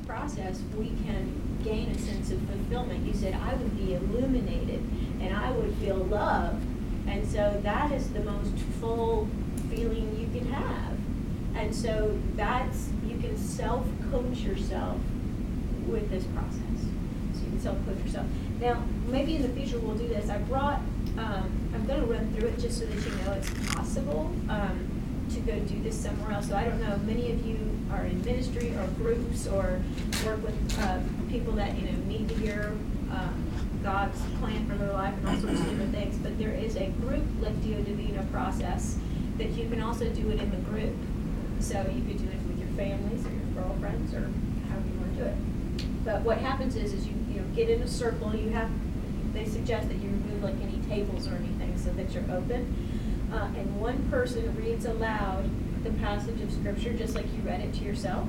process, we can gain a sense of fulfillment. You said, I would be illuminated and I would feel loved. And so that is the most full feeling you can have. And so you can self-coach yourself with this process. So you can self-coach yourself. Now, maybe in the future we'll do this. I'm going to run through it just so that you know it's possible to go do this somewhere else. So I don't know, many of you are in ministry or groups or work with people that need to hear God's plan for their life and all sorts of different things. But there is a group Lectio Divina process that you can also do it in the group. So you could do it with your families or your girlfriends or however you want to do it. But what happens is you get in a circle. They suggest that you remove like any tables or anything so that you're open. And one person reads aloud the passage of Scripture just like you read it to yourself.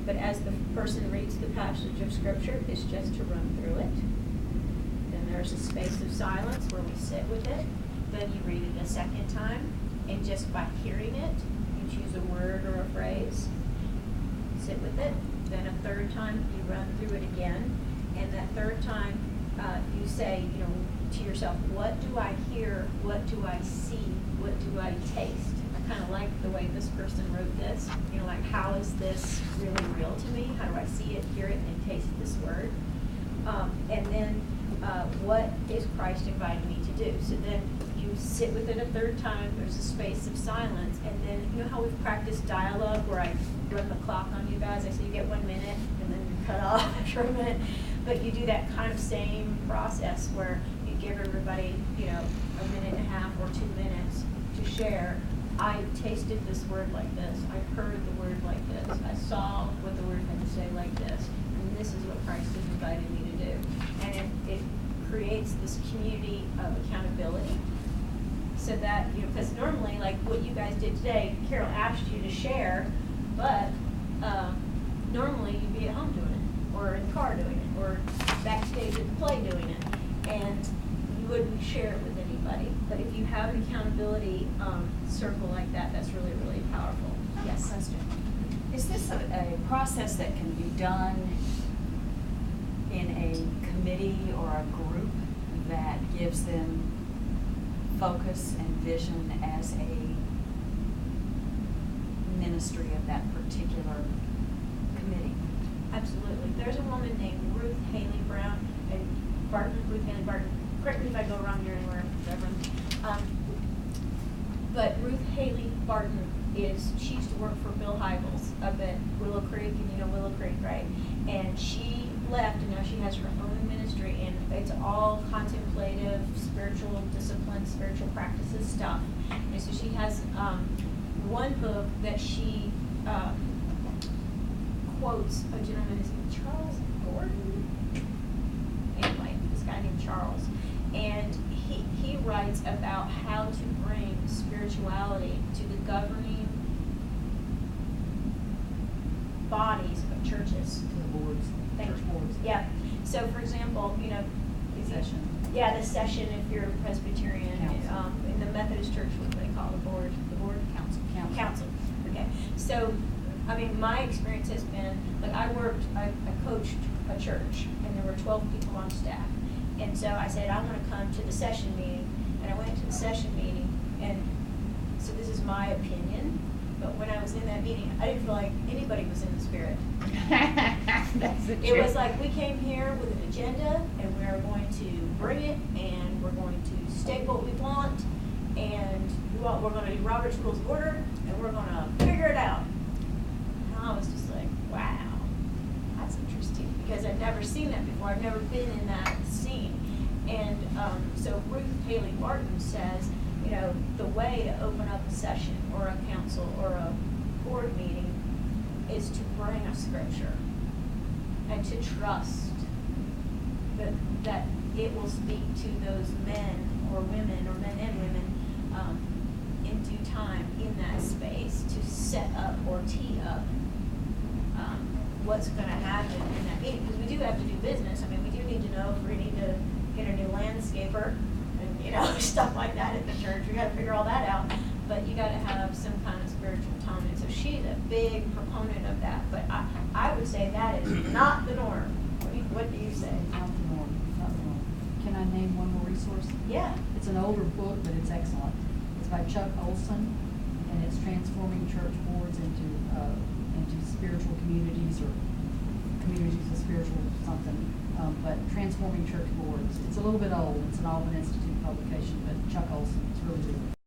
But as the person reads the passage of Scripture, it's just to run through it. Then there's a space of silence where we sit with it. Then you read it a second time. And just by hearing it, you choose a word or a phrase. Sit with it. Then a third time, you run through it again. And that third time, you say, to yourself, what do I hear? What do I see? What do I taste? I kind of like the way this person wrote this. Like, how is this really real to me? How do I see it, hear it, and taste this word? And then, what is Christ inviting me to do? So then you sit with it a third time. There's a space of silence. And then, you know how we've practiced dialogue where I run the clock on you guys? I say you get 1 minute, and then you cut off after a minute. But you do that kind of same process where you give everybody, a minute and a half or 2 minutes to share. I tasted this word like this. I heard the word like this. I saw what the word had to say like this. And this is what Christ has invited me to do. And it creates this community of accountability. So that, because normally, like what you guys did today, Carol asked you to share, but normally you'd be at home doing it, or in the car doing it, or backstage at the play doing it. And you wouldn't share it with anybody. But if you have an accountability circle like that, that's really, really powerful. Yes, question. Is this a process that can be done in a committee or a group that gives them focus and vision as a ministry of that particular committee? Absolutely. There's a woman named Ruth Haley Brown and Ruth Haley Barton. Correct me if I go wrong here anywhere, Reverend. But Ruth Haley Barton she used to work for Bill Hybels up at Willow Creek, and you know Willow Creek, right? And she left, and now she has her own ministry, and it's all contemplative, spiritual discipline, spiritual practices stuff. And so she has one book that she quotes a gentleman, his name Charles Gordon? Anyway, this guy named Charles. And he writes about how to bring spirituality to the governing bodies of churches. To the boards. Church boards. Yeah. So, for example, the session. Yeah, the session if you're Presbyterian. In the Methodist Church, what do they call the board? The board? Council. Okay. So, my experience has been, like I coached a church, and there were 12 people on staff. And so I said, I want to come to the session meeting. And I went to the session meeting, and so this is my opinion, but when I was in that meeting, I didn't feel like anybody was in the spirit. That's the truth. It was like we came here with an agenda, and we're going to bring it, and we're going to state what we want, and we're going to do Robert's Rules of Order, and we're going to figure it out. And I was just like, wow, that's interesting, because I've never seen that before. I've never been in that scene. And so Ruth Haley Barton says, the way to open up a session or a council or a board meeting is to bring a scripture and to trust that it will speak to those men or women, or men and women, in due time in that space to set up or tee up what's going to happen in that meeting. Because we do have to do business. We do need to know if we need to get a new landscaper and, stuff like that at the church. We got to figure all that out. but you gotta have some kind of spiritual tone, and so she's a big proponent of that, but I would say that is not the norm. What do you say? Not the norm, not the norm. Can I name one more resource? Yeah. It's an older book, but it's excellent. It's by Chuck Olson, and it's Transforming Church Boards into spiritual communities, or communities of spiritual something. But Transforming Church Boards. It's a little bit old. It's an Alvin Institute publication, but Chuck Olson, it's really good.